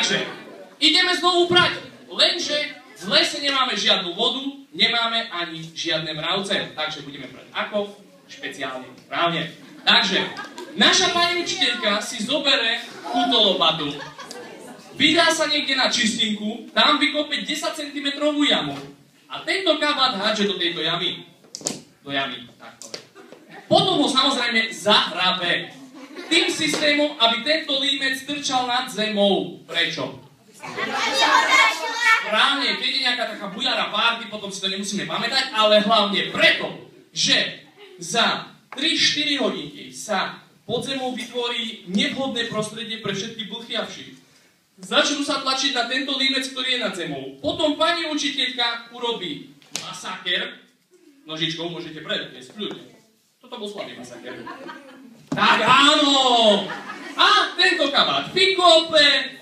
Takže, ideme znovu prať, lenže v lese nemáme žiadnu vodu, nemáme ani žiadne mravce, takže budeme prať ako? Špeciálne, právne. Takže, naša pani učiteľka si zobere túto lopatu, vydá sa niekde na čistinku, tam vykope 10 cm jamu a tento kabát hádže do tejto jamy. Do jamy, takto. Potom ho samozrejme zahrabe tým systémom, aby tento límec trčal nad zemou. Prečo? Správne, keď je nejaká taká bujara párty, potom si to nemusíme pamätať, ale hlavne preto, že za 3-4 hodinky sa pod zemou vytvorí nevhodné prostredie pre všetky blchy a vši. Začnú sa tlačiť na tento límec, ktorý je nad zemou. Potom pani učiteľka urobí masaker. Nožičkou môžete predviesť, kľudne. Toto bol slabý masaker. Tak áno! A tento kabát vykope,